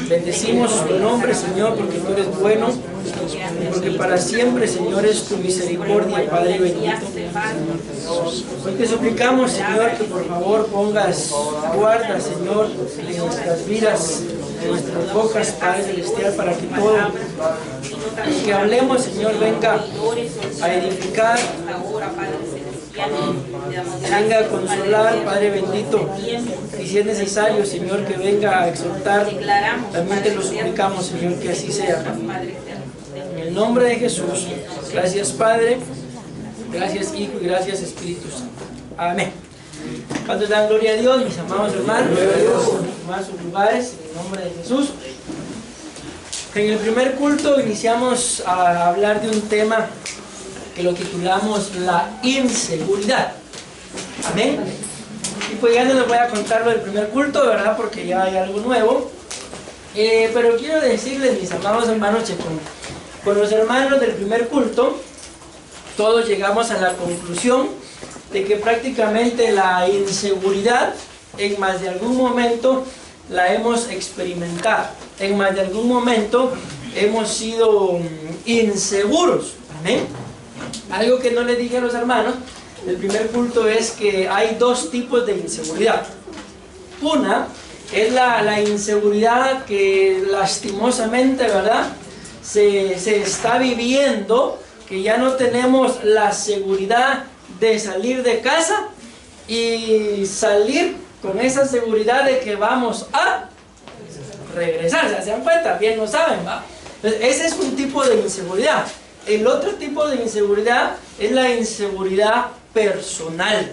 Bendecimos tu nombre, Señor, porque tú eres bueno, porque para siempre, Señor, es tu misericordia, Padre bendito. Hoy te suplicamos, Señor, que por favor pongas guarda, Señor, en nuestras vidas, en nuestras bocas, Padre celestial, para que todo lo que hablemos, Señor, venga a edificar, venga a consolar, Padre bendito, y si es necesario, Señor, que venga a exhortar, también te lo suplicamos, Señor, que así sea. En el nombre de Jesús, gracias Padre, gracias Hijo y gracias Espíritu Santo. Amén. Cuando dan gloria a Dios, mis amados hermanos, tomar sus lugares, en el nombre de Jesús. En el primer culto iniciamos a hablar de un tema que lo titulamos la inseguridad. Amén. Y pues ya no les voy a contar lo del primer culto, ¿verdad? Porque ya hay algo nuevo. Pero quiero decirles, mis amados hermanos, que con los hermanos del primer culto, todos llegamos a la conclusión de que prácticamente la inseguridad en más de algún momento la hemos experimentado. En más de algún momento hemos sido inseguros. Amén. Algo que no le dije a los hermanos del primer culto es que hay dos tipos de inseguridad. Una es la inseguridad que lastimosamente, ¿verdad?, se está viviendo, que ya no tenemos la seguridad de salir de casa y salir con esa seguridad de que vamos a regresar. ¿Se dan cuenta? Bien lo saben, ¿va? Entonces, ese es un tipo de inseguridad. El otro tipo de inseguridad es la inseguridad personal.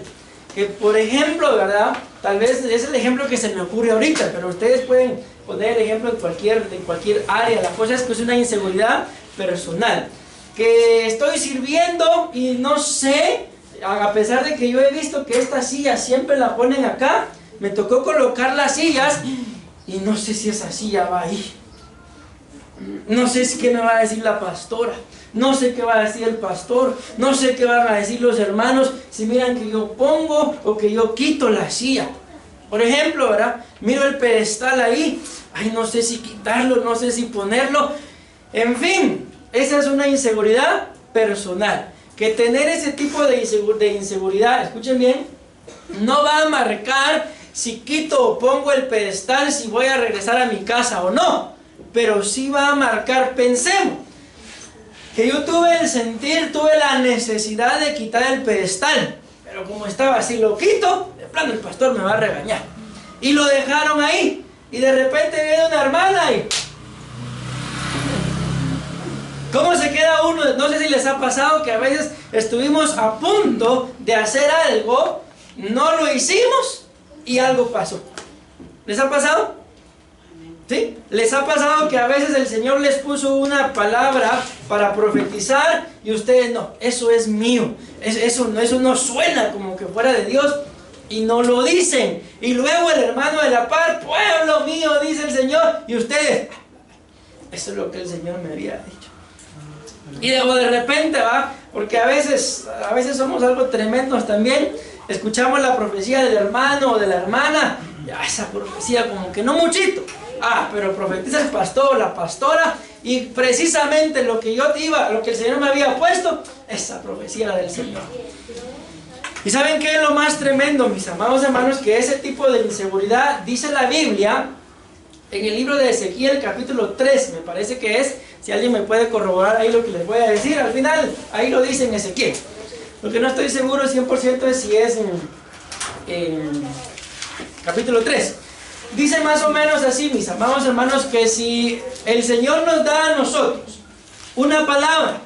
Que por ejemplo, ¿verdad? Tal vez es el ejemplo que se me ocurre ahorita, pero ustedes pueden poner el ejemplo de cualquier área. La cosa es que es una inseguridad personal. Que estoy sirviendo y no sé, a pesar de que yo he visto que esta silla siempre la ponen acá, me tocó colocar las sillas y no sé si esa silla va ahí. No sé qué me va a decir la pastora, no sé qué va a decir el pastor, no sé qué van a decir los hermanos si miran que yo pongo o que yo quito la silla. Por ejemplo, ¿verdad? Miro el pedestal ahí, ay, no sé si quitarlo, no sé si ponerlo. En fin, esa es una inseguridad personal. Que tener ese tipo de inseguridad, escuchen bien, no va a marcar si quito o pongo el pedestal, si voy a regresar a mi casa o no. Pero sí va a marcar, pensemos, que yo tuve la necesidad de quitar el pedestal, pero como estaba así lo quito, de plano el pastor me va a regañar. Y lo dejaron ahí, y de repente viene una hermana y... ¿cómo se queda uno? No sé si les ha pasado que a veces estuvimos a punto de hacer algo, no lo hicimos y algo pasó. ¿Les ha pasado? ¿Sí? ¿Les ha pasado que a veces el Señor les puso una palabra para profetizar y ustedes no, eso es mío, eso no suena como que fuera de Dios y no lo dicen? Y luego el hermano de la par, pueblo mío, dice el Señor, y ustedes, eso es lo que el Señor me había dicho. Y de repente va, porque a veces somos algo tremendos también, escuchamos la profecía del hermano o de la hermana, ya esa profecía como que no muchito. Pero profetiza el pastor, la pastora, y precisamente lo que el Señor me había puesto, esa profecía era del Señor. ¿Y saben qué es lo más tremendo, mis amados hermanos? Que ese tipo de inseguridad, dice la Biblia, en el libro de Ezequiel, capítulo 3, me parece que es, si alguien me puede corroborar ahí lo que les voy a decir, al final, ahí lo dice en Ezequiel. Lo que no estoy seguro 100% es si es en capítulo 3. Dice más o menos así, mis amados hermanos, que si el Señor nos da a nosotros una palabra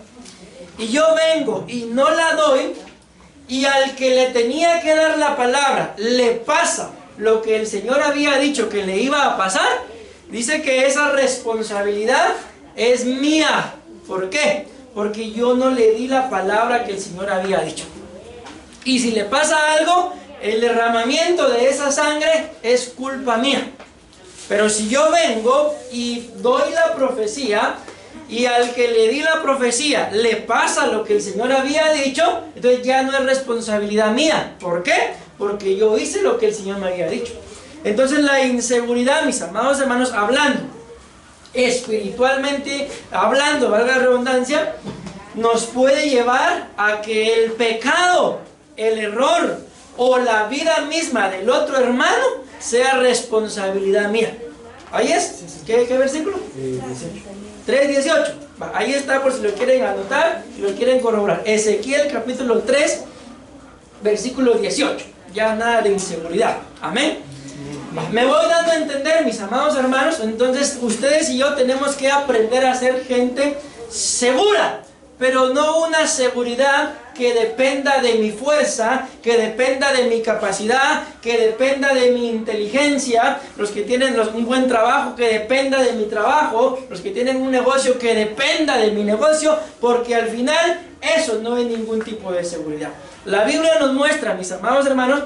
y yo vengo y no la doy, y al que le tenía que dar la palabra le pasa lo que el Señor había dicho que le iba a pasar, dice que esa responsabilidad es mía. ¿Por qué? Porque yo no le di la palabra que el Señor había dicho. Y si le pasa algo, el derramamiento de esa sangre es culpa mía. Pero si yo vengo y doy la profecía y al que le di la profecía le pasa lo que el Señor había dicho, entonces ya no es responsabilidad mía. ¿Por qué? Porque yo hice lo que el Señor me había dicho. Entonces la inseguridad, mis amados hermanos, hablando espiritualmente, hablando, valga la redundancia, nos puede llevar a que el pecado, el error o la vida misma del otro hermano sea responsabilidad mía. Ahí es. ¿Qué versículo? 3:18. Ahí está por si lo quieren anotar, si lo quieren corroborar. Ezequiel capítulo 3, versículo 18. Ya nada de inseguridad. Amén. Me voy dando a entender, mis amados hermanos. Entonces ustedes y yo tenemos que aprender a ser gente segura, pero no una seguridad que dependa de mi fuerza, que dependa de mi capacidad, que dependa de mi inteligencia. Los que tienen un buen trabajo, que dependa de mi trabajo. Los que tienen un negocio, que dependa de mi negocio, porque al final eso no es ningún tipo de seguridad. La Biblia nos muestra, mis amados hermanos,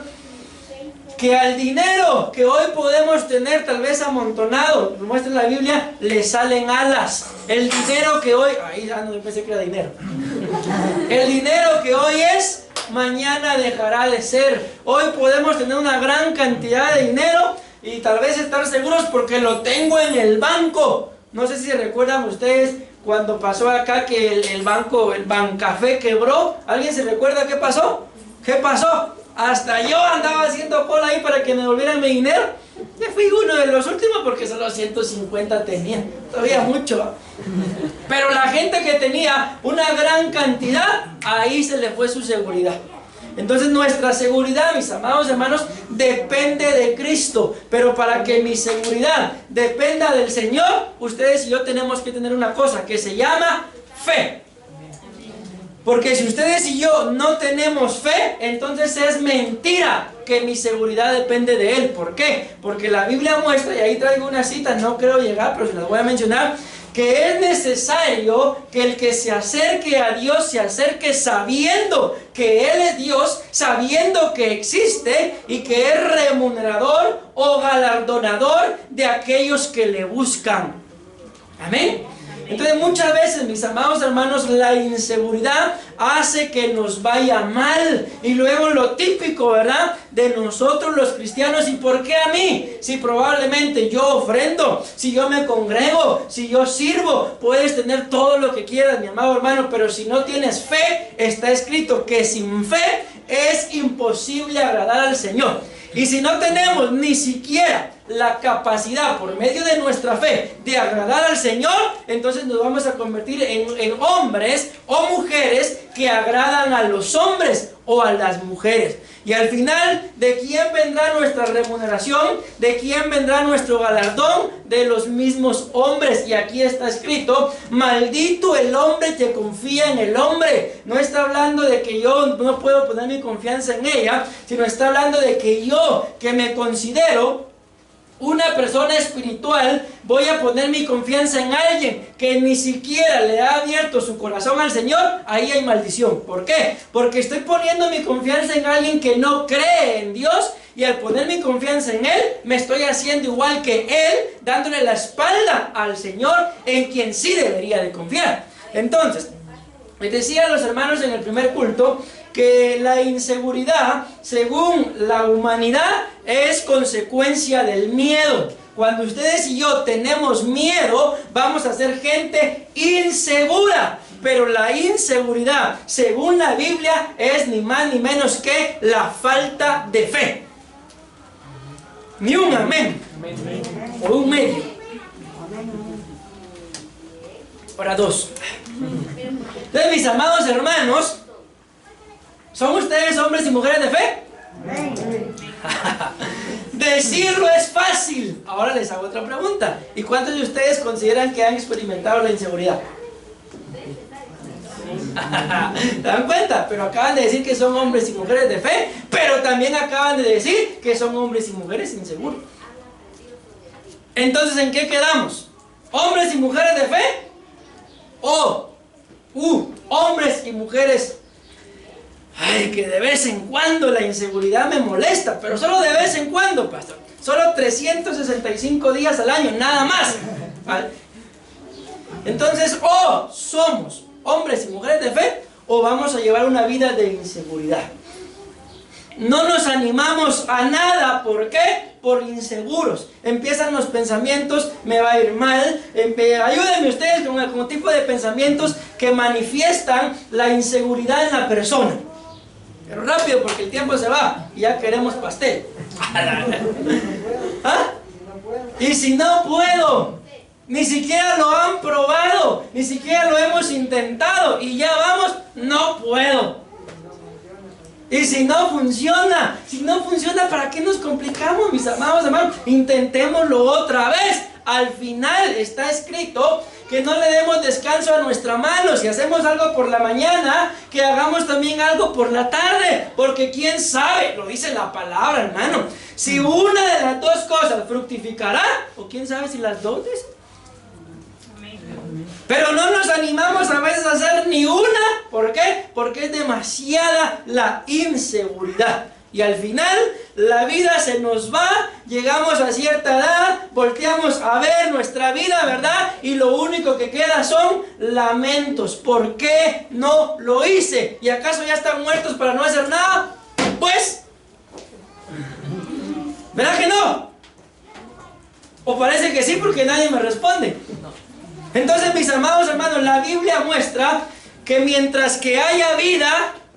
que al dinero que hoy podemos tener tal vez amontonado, nos muestra la Biblia, le salen alas. El dinero que hoy, no pensé que era dinero. El dinero que hoy es, mañana dejará de ser. Hoy podemos tener una gran cantidad de dinero y tal vez estar seguros porque lo tengo en el banco. No sé si se recuerdan ustedes cuando pasó acá que el banco, el Bancafé quebró. ¿Alguien se recuerda qué pasó? ¿Qué pasó? Hasta yo andaba haciendo cola ahí para que me devolvieran mi dinero. Ya fui uno de los últimos porque solo 150 tenía. Todavía mucho. Pero la gente que tenía una gran cantidad, ahí se le fue su seguridad. Entonces nuestra seguridad, mis amados hermanos, depende de Cristo. Pero para que mi seguridad dependa del Señor, ustedes y yo tenemos que tener una cosa que se llama fe. Porque si ustedes y yo no tenemos fe, entonces es mentira que mi seguridad depende de Él. ¿Por qué? Porque la Biblia muestra, y ahí traigo una cita, no creo llegar, pero se las voy a mencionar, que es necesario que el que se acerque a Dios se acerque sabiendo que Él es Dios, sabiendo que existe y que es remunerador o galardonador de aquellos que le buscan. Amén. Entonces muchas veces, mis amados hermanos, la inseguridad hace que nos vaya mal. Y luego lo típico, ¿verdad?, de nosotros los cristianos. ¿Y por qué a mí? Si probablemente yo ofrendo, si yo me congrego, si yo sirvo, puedes tener todo lo que quieras, mi amado hermano, pero si no tienes fe, está escrito que sin fe es imposible agradar al Señor. Y si no tenemos ni siquiera la capacidad por medio de nuestra fe de agradar al Señor, entonces nos vamos a convertir en hombres o mujeres que agradan a los hombres o a las mujeres. Y al final, ¿de quién vendrá nuestra remuneración? ¿De quién vendrá nuestro galardón? De los mismos hombres. Y aquí está escrito: maldito el hombre que confía en el hombre. No está hablando de que yo no puedo poner mi confianza en ella, sino está hablando de que yo, que me considero una persona espiritual, voy a poner mi confianza en alguien que ni siquiera le ha abierto su corazón al Señor. Ahí hay maldición. ¿Por qué? Porque estoy poniendo mi confianza en alguien que no cree en Dios, y al poner mi confianza en Él, me estoy haciendo igual que Él, dándole la espalda al Señor, en quien sí debería de confiar. Entonces, les decía a los hermanos en el primer culto que la inseguridad, según la humanidad, es consecuencia del miedo. Cuando ustedes y yo tenemos miedo, vamos a ser gente insegura. Pero la inseguridad, según la Biblia, es ni más ni menos que la falta de fe. Ni un amén, o un medio. Ahora dos. Entonces, mis amados hermanos, ¿son ustedes hombres y mujeres de fe? Decirlo es fácil. Ahora les hago otra pregunta. ¿Y cuántos de ustedes consideran que han experimentado la inseguridad? ¿Se dan cuenta? Pero acaban de decir que son hombres y mujeres de fe, pero también acaban de decir que son hombres y mujeres inseguros. Entonces, ¿en qué quedamos? ¿Hombres y mujeres de fe? ¿O hombres y mujeres, que de vez en cuando la inseguridad me molesta, pero solo de vez en cuando, pastor? Solo 365 días al año, nada más. Entonces, o somos hombres y mujeres de fe, o vamos a llevar una vida de inseguridad. No nos animamos a nada. ¿Por qué? por inseguros. Empiezan los pensamientos, me va a ir mal. Ayúdenme ustedes con tipo de pensamientos que manifiestan la inseguridad en la persona. Pero rápido porque el tiempo se va y ya queremos pastel. ¿Ah? Y si no puedo, ni siquiera lo han probado, ni siquiera lo hemos intentado y ya vamos, no puedo. Y si no funciona, ¿para qué nos complicamos, mis amados hermanos? Intentémoslo otra vez. Al final está escrito que no le demos descanso a nuestra mano. Si hacemos algo por la mañana, que hagamos también algo por la tarde. Porque quién sabe, lo dice la palabra, hermano. Si una de las dos cosas fructificará, o quién sabe si las dos. Pero no nos animamos a veces a hacer ni una. ¿Por qué? Porque es demasiada la inseguridad. Y al final la vida se nos va, llegamos a cierta edad, volteamos a ver nuestra vida, ¿verdad? Y lo único que queda son lamentos. ¿Por qué no lo hice? ¿Y acaso ya están muertos para no hacer nada? Pues, ¿verdad que no? ¿O parece que sí porque nadie me responde? Entonces, mis amados hermanos, la Biblia muestra que mientras que haya vida,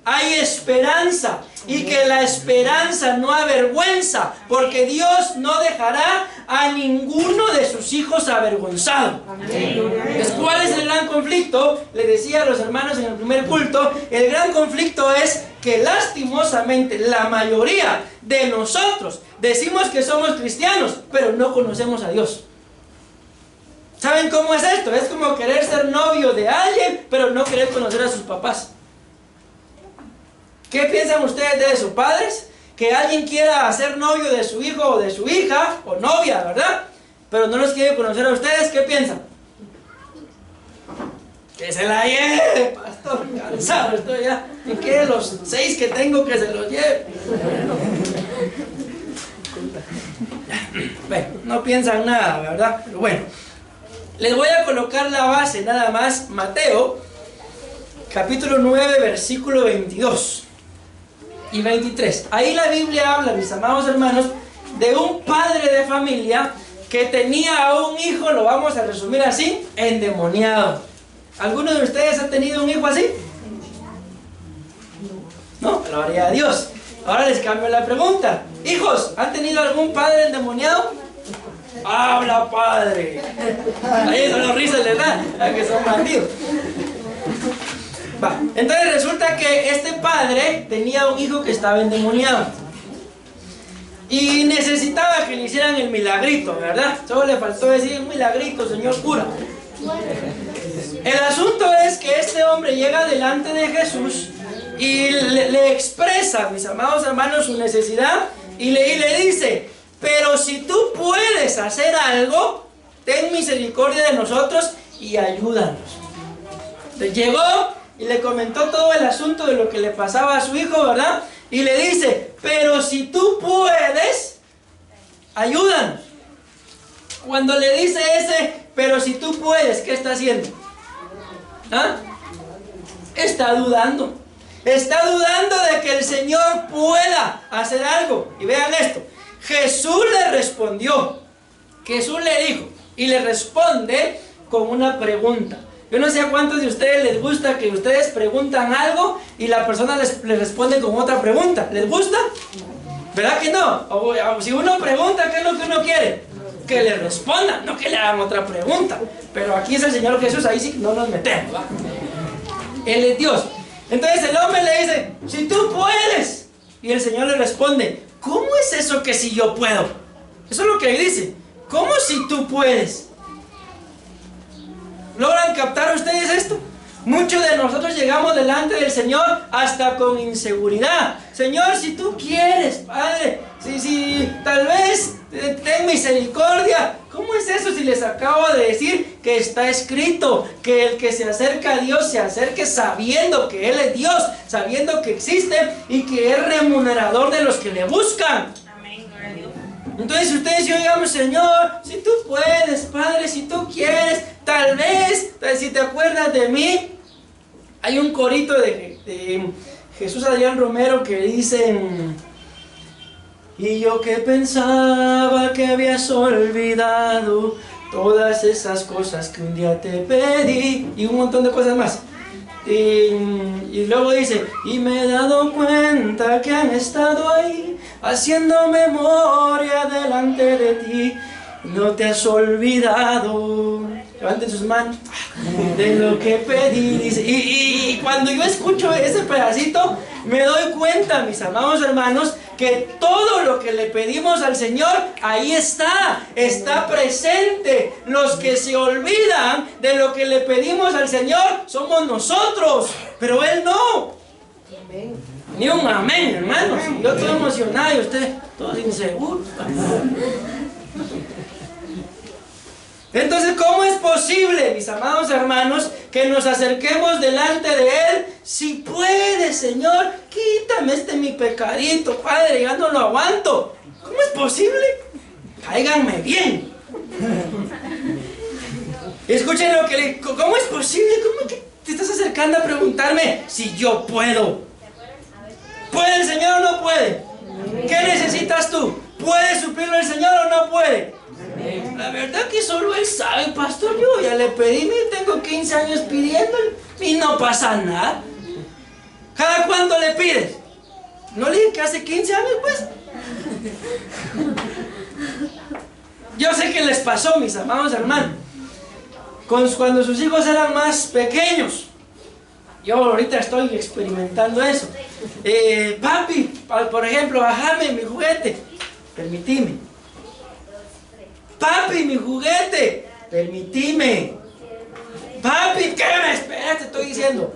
hay esperanza, y que la esperanza no avergüenza, porque Dios no dejará a ninguno de sus hijos avergonzado. Amén. ¿Cuál es el gran conflicto? Le decía a los hermanos en el primer culto, el gran conflicto es que lastimosamente la mayoría de nosotros decimos que somos cristianos, pero no conocemos a Dios. ¿Saben cómo es esto? Es como querer ser novio de alguien, pero no querer conocer a sus papás. ¿Qué piensan ustedes de eso, padres? Que alguien quiera ser novio de su hijo o de su hija, o novia, ¿verdad? Pero no los quiere conocer a ustedes, ¿qué piensan? Que se la lleve, pastor, cansado estoy ya. ¿Y qué? Los 6 que tengo que se los lleve. Bueno, no piensan nada, ¿verdad? Pero bueno, les voy a colocar la base nada más. Mateo, capítulo 9, versículo 22 y 23. Ahí la Biblia habla, mis amados hermanos, de un padre de familia que tenía a un hijo, lo vamos a resumir así, endemoniado. ¿Alguno de ustedes ha tenido un hijo así? No, gloria a Dios. Ahora les cambio la pregunta. Hijos, ¿han tenido algún padre endemoniado? ¡Habla, padre! Ahí son los risas, ¿verdad? Que son bandidos. Va. Entonces resulta que este padre tenía un hijo que estaba endemoniado y necesitaba que le hicieran el milagrito, ¿verdad? Solo le faltó decir un milagrito, señor cura. El asunto es que este hombre llega delante de Jesús y le expresa, mis amados hermanos, su necesidad y le dice: pero si tú puedes hacer algo, ten misericordia de nosotros y ayúdanos. Entonces llegó y le comentó todo el asunto de lo que le pasaba a su hijo, ¿verdad? Y le dice: pero si tú puedes, ayúdanos. Cuando le dice ese, pero si tú puedes, ¿qué está haciendo? ¿Ah? Está dudando. Está dudando de que el Señor pueda hacer algo. Y vean esto. Jesús le respondió. Jesús le dijo. Y le responde con una pregunta. Yo no sé a cuántos de ustedes les gusta que ustedes preguntan algo y la persona les responde con otra pregunta. ¿Les gusta? ¿Verdad que no? O si uno pregunta, ¿qué es lo que uno quiere? Que le respondan, no que le hagan otra pregunta. Pero aquí es el Señor Jesús, ahí sí no nos metemos, ¿va? Él es Dios. Entonces el hombre le dice: si tú puedes. Y el Señor le responde: ¿cómo es eso que si yo puedo? Eso es lo que dice. ¿Cómo si tú puedes? ¿Logran captar ustedes esto? Muchos de nosotros llegamos delante del Señor hasta con inseguridad. Señor, si tú quieres, Padre, si tal vez ten misericordia. ¿Cómo es eso si les acabo de decir que está escrito que el que se acerca a Dios se acerque sabiendo que Él es Dios, sabiendo que existe y que es remunerador de los que le buscan? Entonces ustedes y yo digamos: Señor, si tú puedes, Padre, si tú quieres, tal vez, si te acuerdas de mí. Hay un corito de Jesús Adrián Romero que dice: Y yo que pensaba que habías olvidado todas esas cosas que un día te pedí. Y un montón de cosas más. Y luego dice, y me he dado cuenta que han estado ahí haciendo memoria delante de ti. No te has olvidado, levanten sus manos, de lo que pedí. Dice, y cuando yo escucho ese pedacito, me doy cuenta, mis amados hermanos, que todo lo que le pedimos al Señor, ahí está presente. Los que se olvidan de lo que le pedimos al Señor somos nosotros, pero Él no. Ni un amén, hermanos. Yo estoy emocionado y usted todo inseguro. Entonces, ¿cómo es posible, mis amados hermanos, que nos acerquemos delante de Él? Si puede, Señor, quítame mi pecadito, Padre, ya no lo aguanto. ¿Cómo es posible? Cáiganme bien. Escuchen lo que le... ¿Cómo es posible? ¿Cómo que te estás acercando a preguntarme si yo puedo? ¿Puede el Señor o no puede? ¿Qué necesitas tú? ¿Puede suplirlo el Señor o no puede? La verdad que solo Él sabe, pastor. Yo ya le pedí, tengo 15 años pidiéndole y no pasa nada. ¿Cada cuánto le pides? ¿No le dije que hace 15 años, pues? Yo sé que les pasó, mis amados hermanos, cuando sus hijos eran más pequeños. Yo ahorita estoy experimentando eso. Papi, por ejemplo, bajame mi juguete. Permitime. Papi, mi juguete, permitime. Papi, ¿qué me esperas? Te estoy diciendo.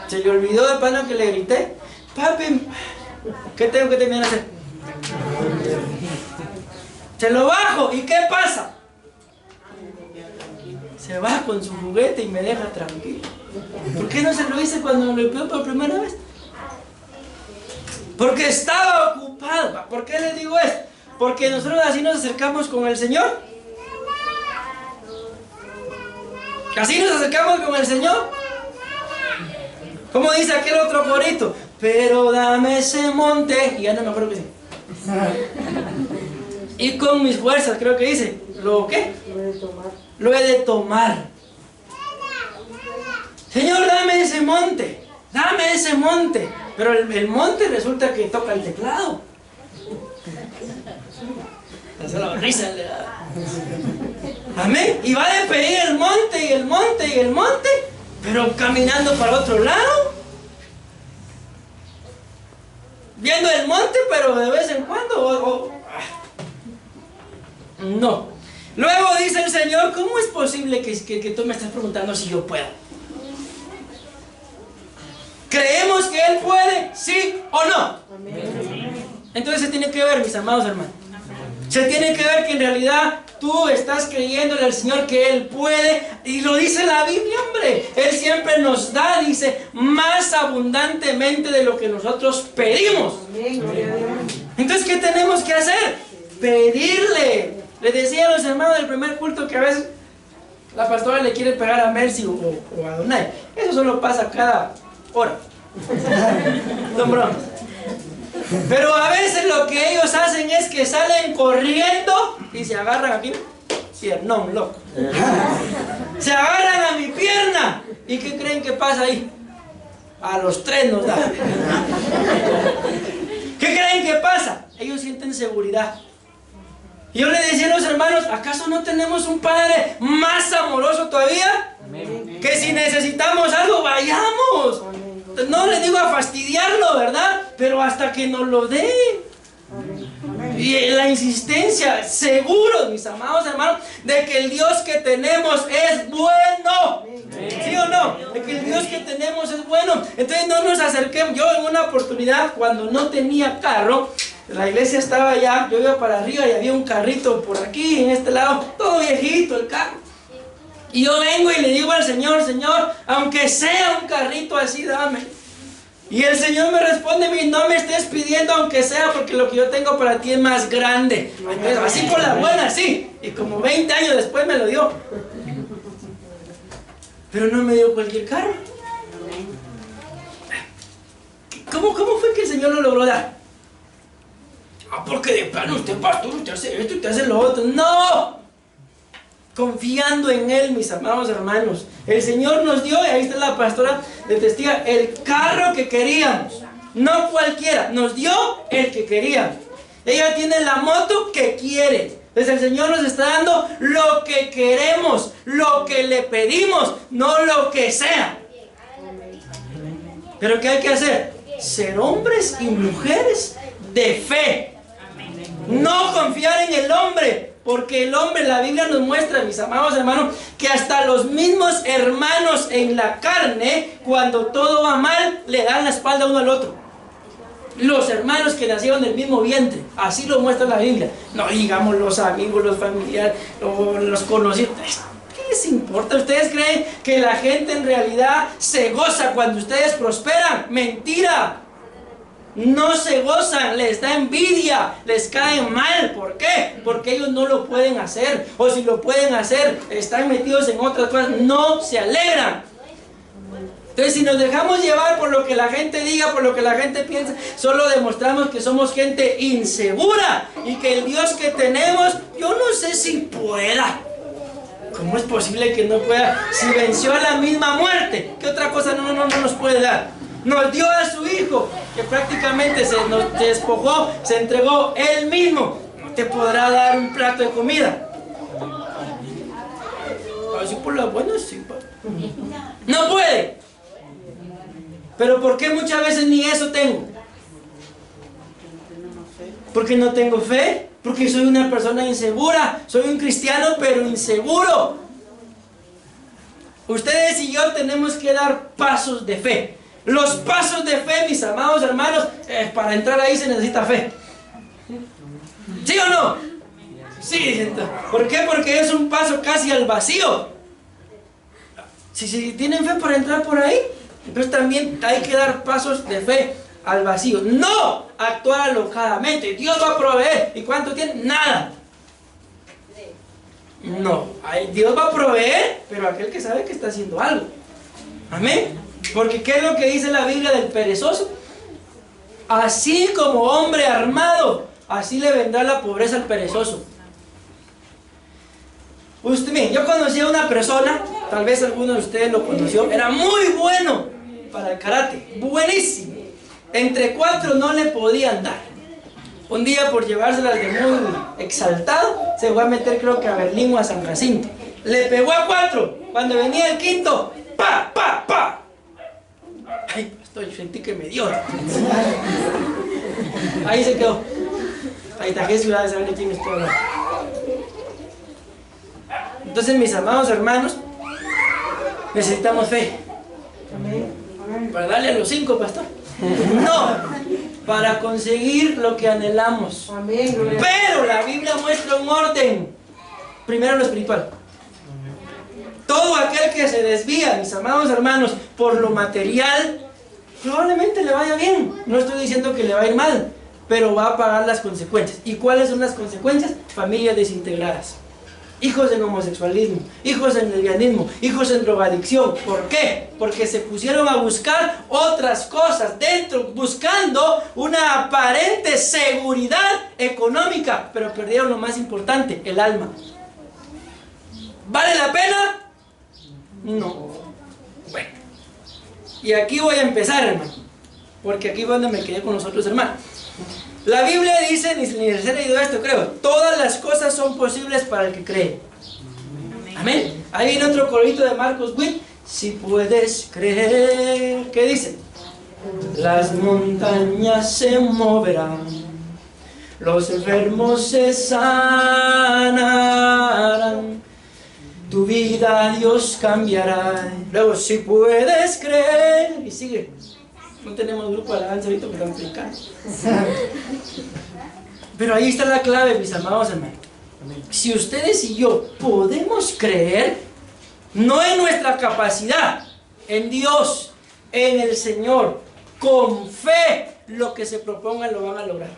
Se le olvidó de pana que le grité. Papi, ¿qué tengo que terminar de hacer? Se lo bajo, ¿y qué pasa? Se va con su juguete y me deja tranquilo. ¿Por qué no se lo hice cuando me lo pidió por primera vez? Porque estaba ocupado. ¿Por qué les digo esto? Porque nosotros así nos acercamos con el Señor. Así nos acercamos con el Señor. Como dice aquel otro corito, pero dame ese monte. Y ya no me acuerdo qué dice. Y con mis fuerzas, creo que dice. ¿Lo qué? Lo he de tomar. Señor, dame ese monte. Dame ese monte. Pero el monte resulta que toca el teclado. Esa es la risa. Amén. Y va a pedir el monte y el monte y el monte, pero caminando para otro lado. Viendo el monte, pero de vez en cuando. No. Luego dice el Señor, ¿cómo es posible que tú me estás preguntando si yo puedo? ¿Creemos que Él puede? ¿Sí o no? Entonces se tiene que ver, mis amados hermanos. Se tiene que ver que en realidad tú estás creyéndole al Señor que Él puede. Y lo dice la Biblia, hombre. Él siempre nos da, dice, más abundantemente de lo que nosotros pedimos. Entonces, ¿qué tenemos que hacer? Pedirle. Les decía a los hermanos del primer culto que a veces la pastora le quiere pegar a Mercy o a Donay. Eso solo pasa cada hora. Son bromas. Pero a veces lo que ellos hacen es que salen corriendo y se agarran aquí. Ciernón, loco. Se agarran a mi pierna. ¿Y qué creen que pasa ahí? A los tres nos da. ¿Qué creen que pasa? Ellos sienten seguridad. Y yo le decía a los hermanos, ¿acaso no tenemos un Padre más amoroso todavía? Amén. Que si necesitamos algo, vayamos. No le digo a fastidiarlo, ¿verdad? Pero hasta que nos lo dé. Y la insistencia, seguros, mis amados hermanos, de que el Dios que tenemos es bueno. ¿Sí o no? De que el Dios que tenemos es bueno. Entonces no nos acerquemos. Yo en una oportunidad, cuando no tenía carro, la iglesia estaba allá, yo iba para arriba y había un carrito por aquí, en este lado, todo viejito el carro. Y yo vengo y le digo al Señor, Señor, aunque sea un carrito así, dame. Y el Señor me responde, no me estés pidiendo aunque sea, porque lo que yo tengo para ti es más grande. Entonces, así por la buena, sí. Y como 20 años después me lo dio. Pero no me dio cualquier carro. ¿Cómo fue que el Señor lo logró dar? Porque de plano usted, pastor, usted hace esto, usted hace lo otro. ¡No! Confiando en Él, mis amados hermanos. El Señor nos dio, y ahí está la pastora de testiga, el carro que queríamos. No cualquiera, nos dio el que queríamos. Ella tiene la moto que quiere. Entonces el Señor nos está dando lo que queremos, lo que le pedimos, no lo que sea. Pero ¿qué hay que hacer? Ser hombres y mujeres de fe. No confiar en el hombre, porque el hombre, la Biblia nos muestra, mis amados hermanos, que hasta los mismos hermanos en la carne, cuando todo va mal, le dan la espalda uno al otro. Los hermanos que nacieron del mismo vientre, así lo muestra la Biblia. No digamos los amigos, los familiares, los conocidos. ¿Qué les importa? ¿Ustedes creen que la gente en realidad se goza cuando ustedes prosperan? ¡Mentira! No se gozan, les da envidia, les caen mal. ¿Por qué? Porque ellos no lo pueden hacer, o si lo pueden hacer, están metidos en otras cosas, no se alegran. Entonces, si nos dejamos llevar por lo que la gente diga, por lo que la gente piensa, solo demostramos que somos gente insegura y que el Dios que tenemos, yo no sé si pueda. ¿Cómo es posible que no pueda? Si venció a la misma muerte, ¿qué otra cosa no nos puede dar? Nos dio a su Hijo, que prácticamente nos despojó, se entregó Él mismo. No te podrá dar un plato de comida. Así por las buenas, sí. No puede. Pero ¿por qué muchas veces ni eso tengo? Porque no tengo fe, porque soy una persona insegura, soy un cristiano pero inseguro. Ustedes y yo tenemos que dar pasos de fe. Los pasos de fe, mis amados hermanos, para entrar ahí se necesita fe. ¿Sí o no? Sí. ¿Por qué? Porque es un paso casi al vacío. Si tienen fe para entrar por ahí, entonces también hay que dar pasos de fe al vacío. No actuar alocadamente. Dios va a proveer. ¿Y cuánto tiene? Nada. No. Dios va a proveer, pero aquel que sabe que está haciendo algo. Amén. Porque ¿qué es lo que dice la Biblia del perezoso? Así como hombre armado, así le vendrá la pobreza al perezoso. Miren, yo conocí a una persona, tal vez alguno de ustedes lo conoció, era muy bueno para el karate, buenísimo. Entre 4 no le podían dar. Un día, por llevárselas de muy exaltado, se fue a meter, creo que a Berlín o a San Jacinto. Le pegó a 4. Cuando venía el quinto, ¡pa, pa, pa! Ay, pastor, yo sentí que me dio. Ahí se quedó. Ahí está, qué ciudad, saben de quién estoy hablando. Entonces, mis amados hermanos, necesitamos fe. Para darle a los 5, pastor. No, para conseguir lo que anhelamos. Pero la Biblia muestra un orden. Primero lo espiritual. Todo aquel que se desvía, mis amados hermanos, por lo material, probablemente le vaya bien. No estoy diciendo que le va a ir mal, pero va a pagar las consecuencias. ¿Y cuáles son las consecuencias? Familias desintegradas, hijos en homosexualismo, hijos en lesbianismo, hijos en drogadicción. ¿Por qué? Porque se pusieron a buscar otras cosas dentro, buscando una aparente seguridad económica, pero perdieron lo más importante, el alma. ¿Vale la pena? No. Bueno, y aquí voy a empezar, hermano, porque aquí fue donde me quedé con los otros hermanos. La Biblia dice, ni les he leído esto, creo, todas las cosas son posibles para el que cree. Amén. Ahí viene otro corito de Marcos Witt. Si puedes creer, ¿qué dice? Las montañas se moverán, los enfermos se sanarán, tu vida Dios cambiará. Luego, si puedes creer, y sigue. No tenemos grupo de alabanza ahorita porque estamos predicando. Pero ahí está la clave, mis amados hermanos. Si ustedes y yo podemos creer, no en nuestra capacidad, en Dios, en el Señor, con fe, lo que se propongan lo van a lograr.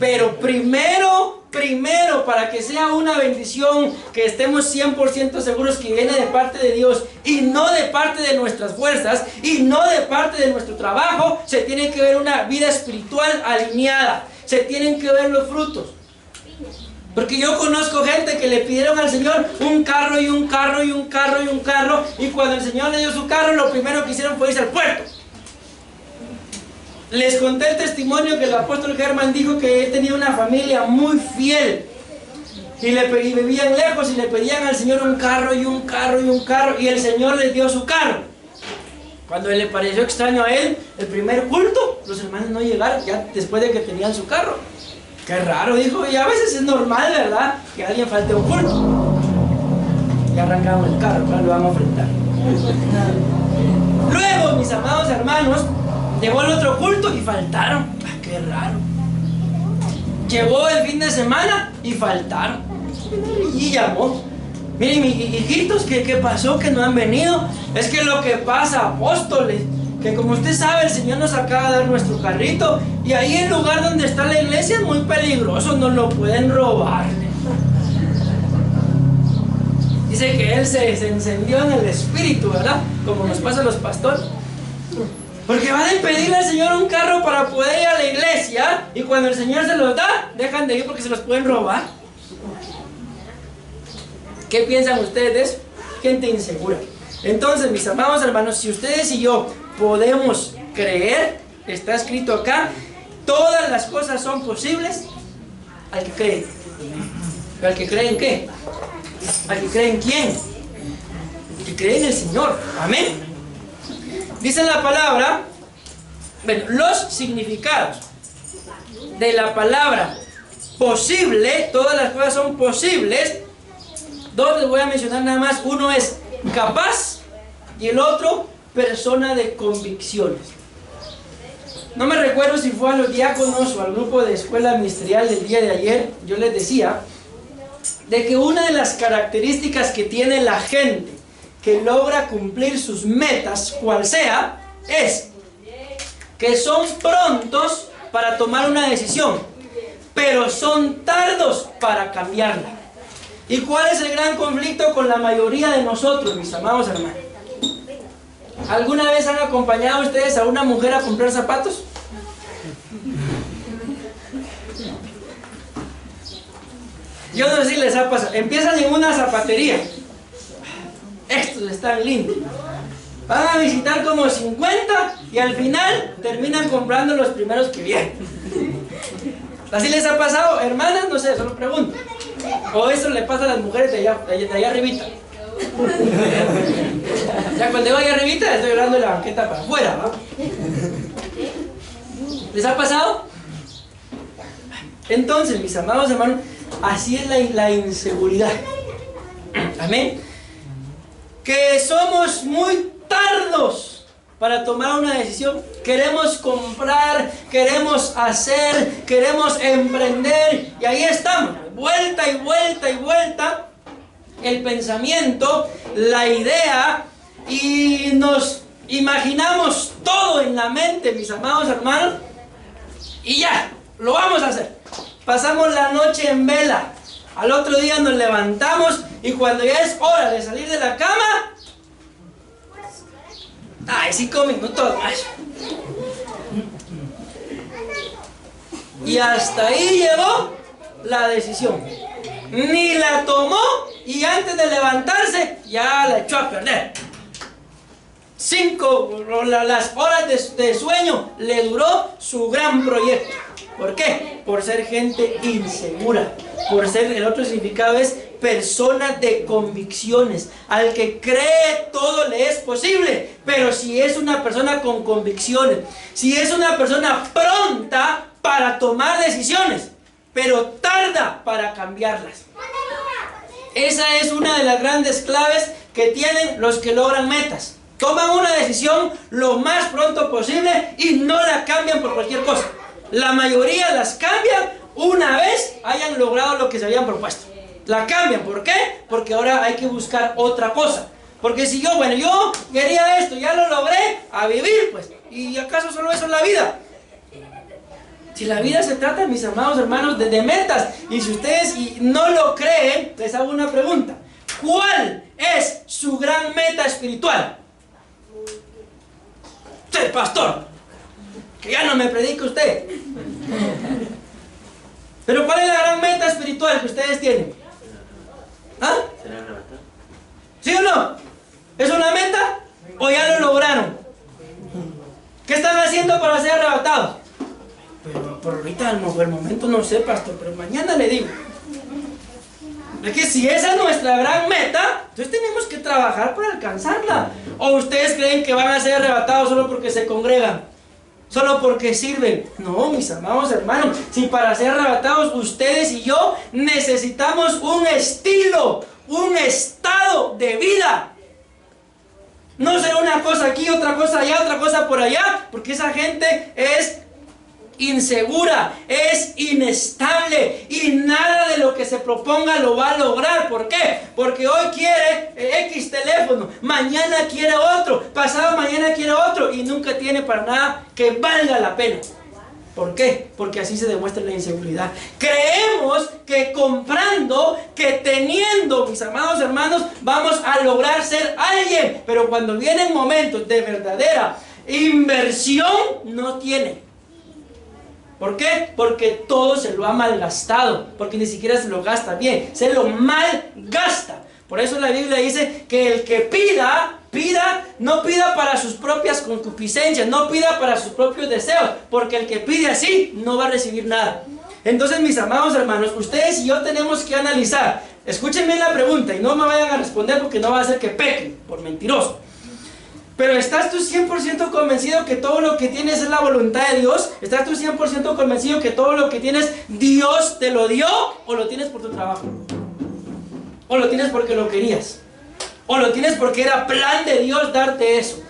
Pero primero, para que sea una bendición, que estemos 100% seguros que viene de parte de Dios y no de parte de nuestras fuerzas y no de parte de nuestro trabajo, se tiene que ver una vida espiritual alineada, se tienen que ver los frutos. Porque yo conozco gente que le pidieron al Señor un carro y un carro y un carro y un carro, y cuando el Señor le dio su carro, lo primero que hicieron fue irse al puerto. Les conté el testimonio que el apóstol Germán dijo que él tenía una familia muy fiel y vivían lejos y le pedían al Señor un carro y un carro y un carro, y el Señor les dio su carro. Cuando le pareció extraño a él, el primer culto, los hermanos no llegaron ya después de que tenían su carro. Qué raro, dijo, y a veces es normal, ¿verdad?, que alguien falte un culto. Y arrancamos el carro, ahora lo vamos a enfrentar. Luego, mis amados hermanos, llegó el otro culto y faltaron. Qué raro. Llegó el fin de semana y faltaron. Y llamó. Miren, mis hijitos, ¿qué pasó? Que no han venido. Es que lo que pasa, apóstoles, que como usted sabe, el Señor nos acaba de dar nuestro carrito, y ahí el lugar donde está la iglesia es muy peligroso, nos lo pueden robar. Dice que él se encendió en el espíritu, ¿verdad? Como nos pasa a los pastores. Porque van a pedirle al Señor un carro para poder ir a la iglesia, y cuando el Señor se los da, dejan de ir porque se los pueden robar. ¿Qué piensan ustedes? Gente insegura. Entonces, mis amados hermanos, si ustedes y yo podemos creer, está escrito acá, todas las cosas son posibles al que cree. ¿Al que cree en qué? ¿Al que cree en quién? Al que cree en el Señor. Amén. Dice la palabra, bueno, los significados de la palabra posible, todas las cosas son posibles. Dos les voy a mencionar nada más. Uno es capaz y el otro persona de convicciones. No me recuerdo si fue a los diáconos o al grupo de escuela ministerial del día de ayer. Yo les decía de que una de las características que tiene la gente que logra cumplir sus metas, cual sea, es que son prontos para tomar una decisión, pero son tardos para cambiarla. ¿Y cuál es el gran conflicto con la mayoría de nosotros, mis amados hermanos? ¿Alguna vez han acompañado ustedes a una mujer a comprar zapatos? Yo no sé si les ha pasado. Empiezan en una zapatería. Estos están lindos. Van a visitar como 50 y al final terminan comprando los primeros que vienen. ¿Así les ha pasado, hermanas? No sé, solo pregunto. O eso le pasa a las mujeres de allá arribita. Ya cuando voy allá arribita estoy hablando de la banqueta para afuera, ¿va? ¿Les ha pasado? Entonces, mis amados hermanos, así es la inseguridad. Amén. Que somos muy tardos para tomar una decisión. Queremos comprar, queremos hacer, queremos emprender, y ahí estamos, vuelta y vuelta y vuelta el pensamiento, la idea, y nos imaginamos todo en la mente, mis amados hermanos, y ya, lo vamos a hacer. Pasamos la noche en vela, al otro día nos levantamos, y cuando ya es hora de salir de la cama, ay, 5 minutos más. Y hasta ahí llegó la decisión. Ni la tomó y antes de levantarse ya la echó a perder. Las horas de sueño le duró su gran proyecto. ¿Por qué? Por ser gente insegura. Por ser, el otro significado es persona de convicciones. Al que cree todo le es posible. Pero si es una persona con convicciones, si es una persona pronta para tomar decisiones, pero tarda para cambiarlas. Esa es una de las grandes claves que tienen los que logran metas. Toman una decisión lo más pronto posible y no la cambian por cualquier cosa. La mayoría las cambian una vez hayan logrado lo que se habían propuesto. La cambian, ¿por qué? Porque ahora hay que buscar otra cosa. Porque si yo quería esto, ya lo logré, a vivir pues. ¿Y acaso solo eso es la vida? Si la vida se trata, mis amados hermanos, de metas. Y si ustedes no lo creen, les hago una pregunta. ¿Cuál es su gran meta espiritual? Ser pastor. Que ya no me predique usted. Pero ¿cuál es la gran meta espiritual que ustedes tienen? ¿Ah? ¿Sí o no? ¿Es una meta? ¿O ya lo lograron? ¿Qué están haciendo para ser arrebatados? Pero por ahorita, por el momento no sé, pastor, pero mañana le digo. Es que si esa es nuestra gran meta, entonces tenemos que trabajar para alcanzarla. ¿O ustedes creen que van a ser arrebatados solo porque se congregan? ¿Solo porque sirven? No, mis amados hermanos, si para ser arrebatados ustedes y yo necesitamos un estilo, un estado de vida. No será una cosa aquí, otra cosa allá, otra cosa por allá, porque esa gente es insegura, es inestable y nada de lo que se proponga lo va a lograr. ¿Por qué? Porque hoy quiere X teléfono, mañana quiere otro, pasado mañana quiere otro y nunca tiene para nada que valga la pena. ¿Por qué? Porque así se demuestra la inseguridad. Creemos que comprando, que teniendo, mis amados hermanos, vamos a lograr ser alguien, pero cuando vienen momentos de verdadera inversión, no tiene. ¿Por qué? Porque todo se lo ha malgastado, porque ni siquiera se lo gasta bien, se lo malgasta. Por eso la Biblia dice que el que pida, no pida para sus propias concupiscencias, no pida para sus propios deseos, porque el que pide así no va a recibir nada. Entonces, mis amados hermanos, ustedes y yo tenemos que analizar. Escúchenme la pregunta y no me vayan a responder porque no va a hacer que pequen por mentiroso. Pero ¿estás tú 100% convencido que todo lo que tienes es la voluntad de Dios? ¿Estás tú 100% convencido que todo lo que tienes Dios te lo dio? ¿O lo tienes por tu trabajo? ¿O lo tienes porque lo querías? ¿O lo tienes porque era plan de Dios darte eso?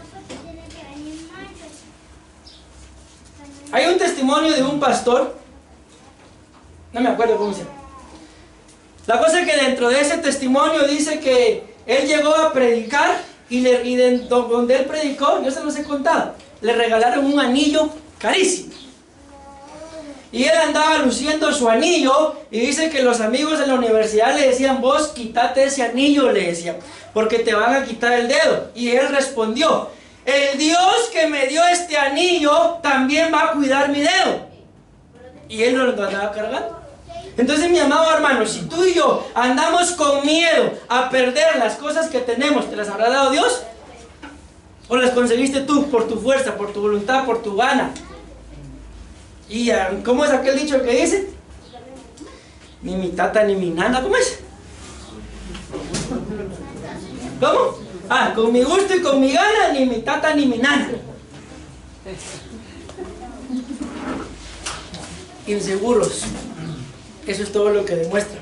Hay un testimonio de un pastor, no me acuerdo cómo se llama. La cosa es que dentro de ese testimonio dice que él llegó a predicar y donde él predicó, yo se los he contado, le regalaron un anillo carísimo. Y él andaba luciendo su anillo y dice que los amigos de la universidad le decían: vos quítate ese anillo, le decían, porque te van a quitar el dedo. Y él respondió: el Dios que me dio este anillo también va a cuidar mi dedo. Y él no lo andaba cargando. Entonces, mi amado hermano, si tú y yo andamos con miedo a perder las cosas que tenemos, ¿te las habrá dado Dios? ¿O las conseguiste tú por tu fuerza, por tu voluntad, por tu gana? ¿Y cómo es aquel dicho que dice? Ni mi tata ni mi nana, ¿cómo es? ¿Cómo? Con mi gusto y con mi gana, ni mi tata ni mi nana. Inseguros. Eso es todo lo que demuestra.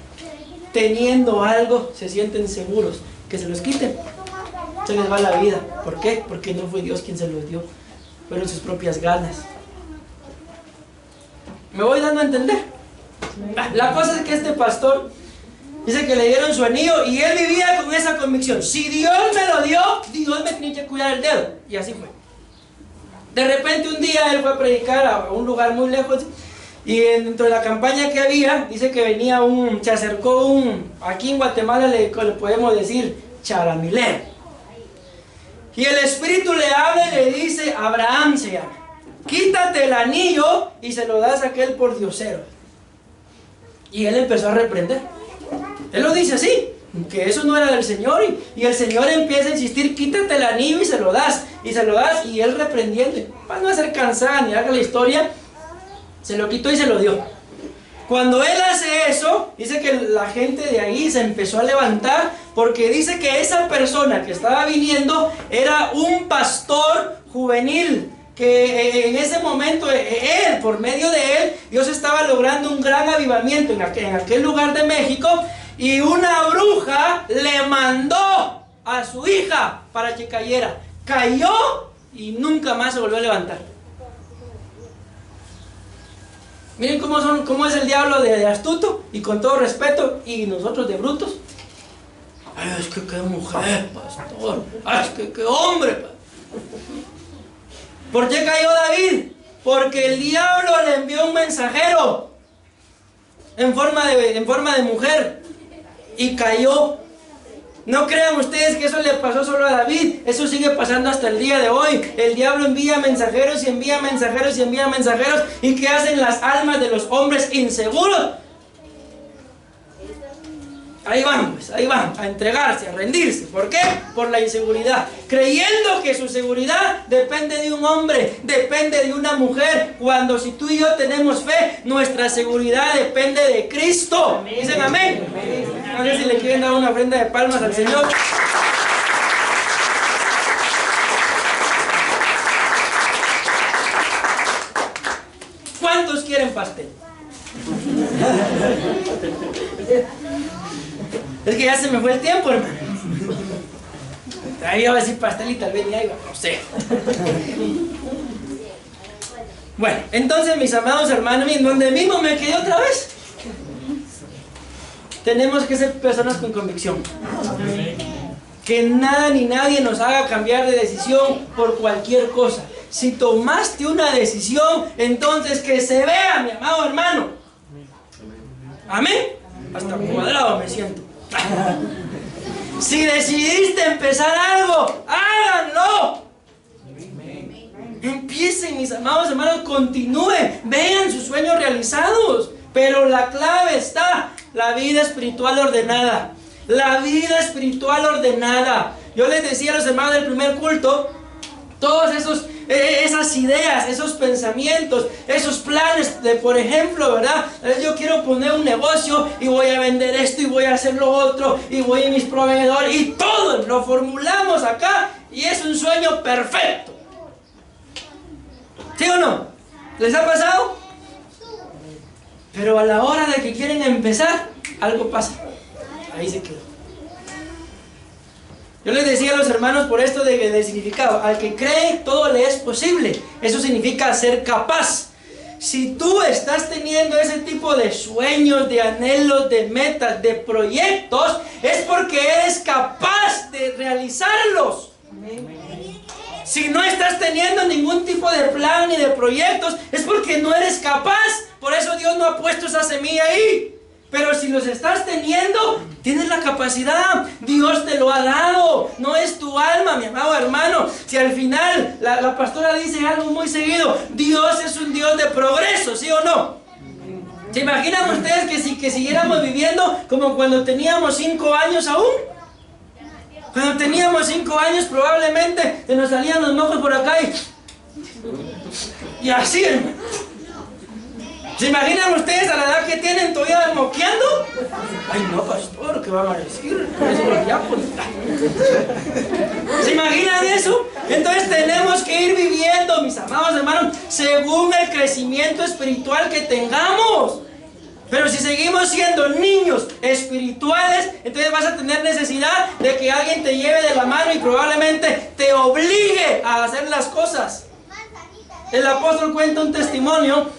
Teniendo algo, se sienten seguros. Que se los quiten, se les va la vida. ¿Por qué? Porque no fue Dios quien se los dio, fueron sus propias ganas. ¿Me voy dando a entender? La cosa es que este pastor dice que le dieron su anillo y él vivía con esa convicción: si Dios me lo dio, Dios me tenía que cuidar el dedo. Y así fue. De repente un día él fue a predicar a un lugar muy lejos. Y dentro de la campaña que había, dice que venía se acercó aquí en Guatemala le podemos decir charamilero. Y el Espíritu le habla y le dice: Abraham se llama, quítate el anillo y se lo das a aquel pordiosero. Y él empezó a reprender. Él lo dice así, que eso no era del Señor. Y el Señor empieza a insistir: quítate el anillo y se lo das. Y se lo das, y él reprendiendo. Para no hacer cansada ni haga la historia, se lo quitó y se lo dio. Cuando él hace eso, dice que la gente de ahí se empezó a levantar, porque dice que esa persona que estaba viniendo era un pastor juvenil, que en ese momento él, por medio de él, Dios estaba logrando un gran avivamiento en aquel lugar de México, y una bruja le mandó a su hija para que cayera. Cayó y nunca más se volvió a levantar. Miren cómo es el diablo de astuto, y con todo respeto, y nosotros de brutos. Ay, es que qué mujer, pastor. Ay, es que qué hombre. ¿Por qué cayó David? Porque el diablo le envió un mensajero en forma de mujer y cayó. No crean ustedes que eso le pasó solo a David. Eso sigue pasando hasta el día de hoy. El diablo envía mensajeros y envía mensajeros y envía mensajeros. ¿Y qué hacen las almas de los hombres inseguros? Ahí van, pues, ahí van, a entregarse, a rendirse. ¿Por qué? Por la inseguridad. Creyendo que su seguridad depende de un hombre, depende de una mujer. Cuando si tú y yo tenemos fe, nuestra seguridad depende de Cristo. Amén. Dicen amén. Amén. No sé si le quieren dar una ofrenda de palmas al Señor. ¿Cuántos quieren pastel? Es que ya se me fue el tiempo, hermano. Ahí iba a decir pastel y tal vez ya iba, no sé. Bueno, entonces mis amados hermanos, donde mismo me quedé otra vez. Tenemos que ser personas con convicción. Que nada ni nadie nos haga cambiar de decisión por cualquier cosa. Si tomaste una decisión, entonces que se vea, mi amado hermano. Amén. Hasta cuadrado me siento. Si decidiste empezar algo, háganlo. Empiecen, mis amados hermanos, continúen, vean sus sueños realizados. Pero la clave está, la vida espiritual ordenada. La vida espiritual ordenada. Yo les decía a los hermanos del primer culto, todos esas ideas, esos pensamientos, esos planes de, por ejemplo, ¿verdad? Yo quiero poner un negocio y voy a vender esto y voy a hacer lo otro y voy a mis proveedores y todo lo formulamos acá y es un sueño perfecto. ¿Sí o no? ¿Les ha pasado? Pero a la hora de que quieren empezar, algo pasa. Ahí se quedó. Yo les decía a los hermanos por esto de significado, al que cree todo le es posible. Eso significa ser capaz. Si tú estás teniendo ese tipo de sueños, de anhelos, de metas, de proyectos, es porque eres capaz de realizarlos. Si no estás teniendo ningún tipo de plan ni de proyectos, es porque no eres capaz. Por eso Dios no ha puesto esa semilla ahí. Pero si los estás teniendo, tienes la capacidad. Dios te lo ha dado. No es tu alma, mi amado hermano. Si al final la pastora dice algo muy seguido, Dios es un Dios de progreso, ¿sí o no? ¿Se imaginan ustedes que siguiéramos viviendo como cuando teníamos 5 años aún? Cuando teníamos 5 años probablemente se nos salían los mocos por acá y así, hermano. ¿Se imaginan ustedes a la edad que tienen todavía moqueando? Ay no, pastor, ¿qué van a decir? ¿Se imaginan eso? Entonces tenemos que ir viviendo, mis amados hermanos, según el crecimiento espiritual que tengamos. Pero si seguimos siendo niños espirituales, entonces vas a tener necesidad de que alguien te lleve de la mano y probablemente te obligue a hacer las cosas. El apóstol cuenta un testimonio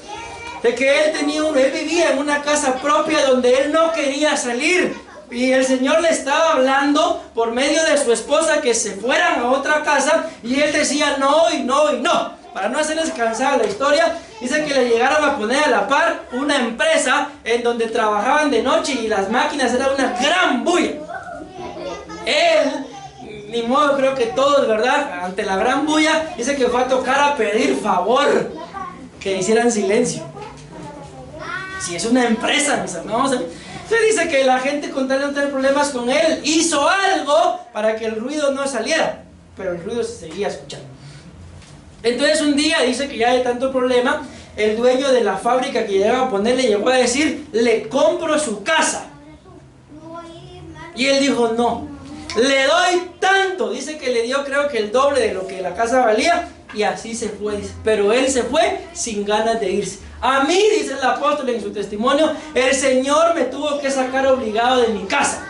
de que él vivía en una casa propia donde él no quería salir. Y el Señor le estaba hablando por medio de su esposa que se fueran a otra casa. Y él decía no y no y no. Para no hacerles cansada la historia, dice que le llegaron a poner a la par una empresa en donde trabajaban de noche y las máquinas eran una gran bulla. Él, ni modo, creo que todos, ¿verdad? Ante la gran bulla, dice que fue a tocar a pedir favor que hicieran silencio. Si es una empresa, mis hermanos, se dice que la gente, con tal de no tener problemas con él, hizo algo para que el ruido no saliera, pero el ruido se seguía escuchando. Entonces un día dice que ya de tanto problema, el dueño de la fábrica que llegaba a poner le llegó a decir, le compro su casa. Y él dijo, no, le doy tanto. Dice que le dio, creo que el doble de lo que la casa valía. Y así se fue, dice. Pero él se fue sin ganas de irse. A mí, dice el apóstol en su testimonio, el Señor me tuvo que sacar obligado de mi casa.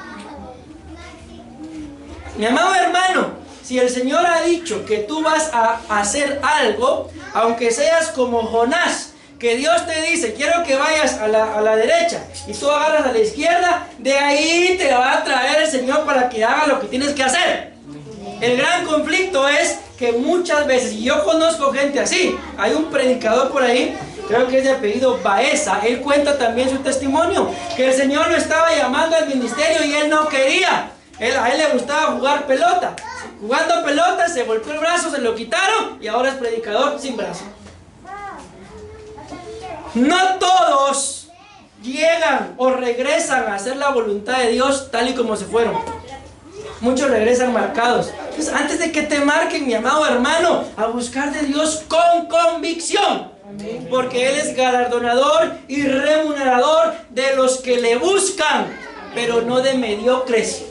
Mi amado hermano, si el Señor ha dicho que tú vas a hacer algo, aunque seas como Jonás, que Dios te dice, quiero que vayas a la derecha y tú agarras a la izquierda, de ahí te va a traer el Señor para que hagas lo que tienes que hacer. El gran conflicto es que muchas veces, y yo conozco gente así, hay un predicador por ahí, creo que es de apellido Baeza, él cuenta también su testimonio, que el Señor lo estaba llamando al ministerio y él no quería. A él le gustaba jugar pelota. Jugando pelota se golpeó el brazo, se lo quitaron y ahora es predicador sin brazo. No todos llegan o regresan a hacer la voluntad de Dios tal y como se fueron. Muchos regresan marcados. Entonces, antes de que te marquen, mi amado hermano, a buscar de Dios con convicción. Porque Él es galardonador y remunerador de los que le buscan, pero no de mediocres.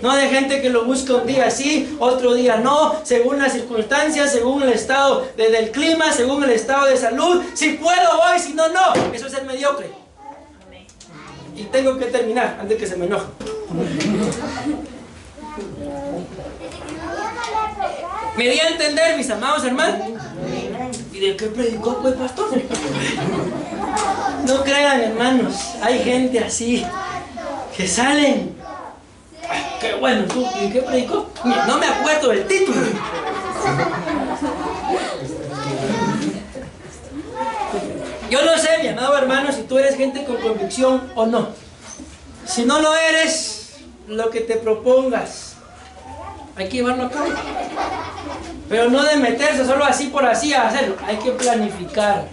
No de gente que lo busca un día sí, otro día no, según las circunstancias, según el estado del clima, según el estado de salud. Si puedo voy, si no, no. Eso es ser mediocre. Y tengo que terminar antes que se me enoje. ¿Me di a entender, mis amados hermanos? ¿Y de qué predicó, pues, pastor? No crean, hermanos, hay gente así que salen. Qué bueno, ¿tú y qué predicó? No me acuerdo del título. Yo no sé, mi amado hermano, si tú eres gente con convicción o no. Si no lo eres, lo que te propongas, hay que llevarlo a cabo. Pero no de meterse solo así por así a hacerlo. Hay que planificar.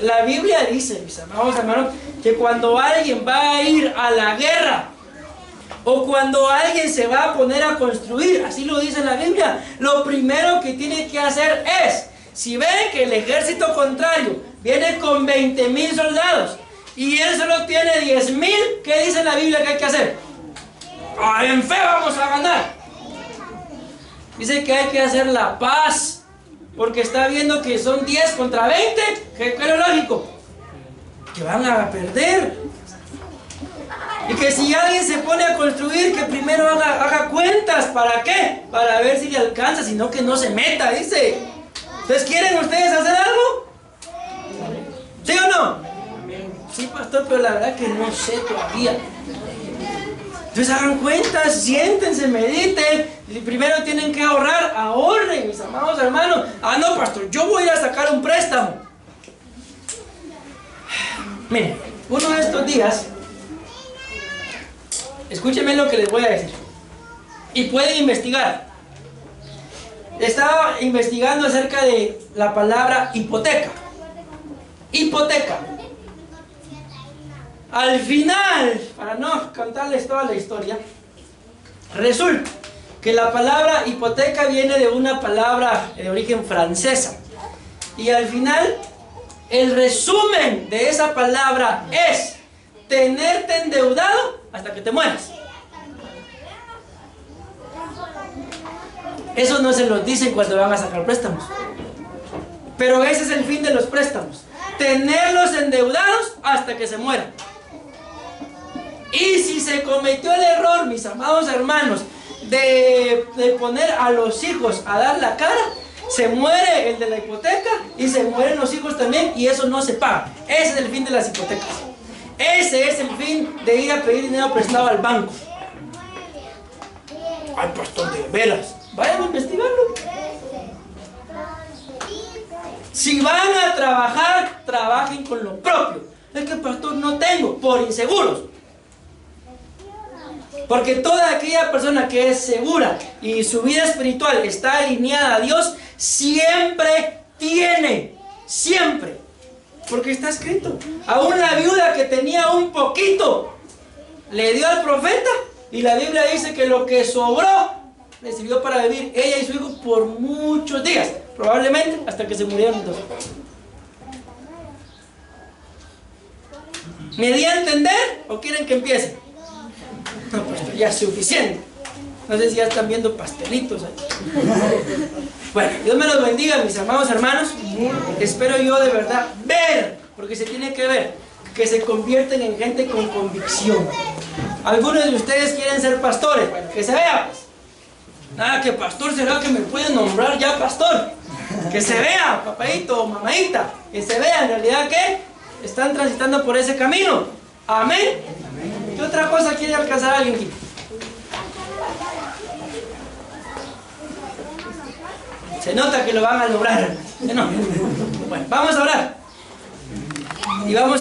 La Biblia dice, mis amados hermanos, que cuando alguien va a ir a la guerra, o cuando alguien se va a poner a construir, así lo dice la Biblia, lo primero que tiene que hacer es, si ven que el ejército contrario viene con 20,000 soldados y él solo tiene 10,000, ¿qué dice la Biblia que hay que hacer? En fe vamos a ganar. Dice que hay que hacer la paz, porque está viendo que son 10 contra 20, ¿qué es lo lógico? Que van a perder. Y que si alguien se pone a construir, que primero haga cuentas. ¿Para qué? Para ver si le alcanza, sino que no se meta, dice. Entonces, ¿quieren ustedes hacer algo? ¿Sí o no? Sí, pastor, pero la verdad que no sé todavía. Entonces hagan cuentas, siéntense, mediten. Y primero tienen que ahorrar, ahorren, mis amados hermanos. No, pastor, yo voy a sacar un préstamo. Miren, uno de estos días, escúchenme lo que les voy a decir. Y pueden investigar. Estaba investigando acerca de la palabra hipoteca. Hipoteca. Al final, para no contarles toda la historia, resulta que la palabra hipoteca viene de una palabra de origen francesa. Y al final, el resumen de esa palabra es tenerte endeudado hasta que te mueras. Eso no se los dicen cuando van a sacar préstamos. Pero ese es el fin de los préstamos. Tenerlos endeudados hasta que se mueran. Y si se cometió el error, mis amados hermanos, de poner a los hijos a dar la cara, se muere el de la hipoteca y se mueren los hijos también, y eso no se paga. Ese es el fin de las hipotecas. Ese es el fin de ir a pedir dinero prestado al banco. Ay, pastor, de veras, vayan a investigarlo. Si van a trabajar, trabajen con lo propio. Es que, pastor, no tengo, por inseguros. Porque toda aquella persona que es segura y su vida espiritual está alineada a Dios, siempre tiene, siempre. Porque está escrito, aún la viuda que tenía un poquito, le dio al profeta, y la Biblia dice que lo que sobró, le sirvió para vivir ella y su hijo por muchos días, probablemente hasta que se murieron los dos. ¿Me di a entender o quieren que empiece? No, pues ya es suficiente. No sé si ya están viendo pastelitos ahí. Bueno, Dios me los bendiga, mis amados hermanos. Espero yo de verdad ver, porque se tiene que ver, que se convierten en gente con convicción. Algunos de ustedes quieren ser pastores. Bueno, que se vea, pues. Nada, que pastor, ¿será que me pueden nombrar ya pastor? Que se vea, papadito o mamadita. Que se vea en realidad que están transitando por ese camino. Amén. ¿Qué otra cosa quiere alcanzar alguien aquí? Se nota que lo van a lograr. Bueno, vamos a orar. Y vamos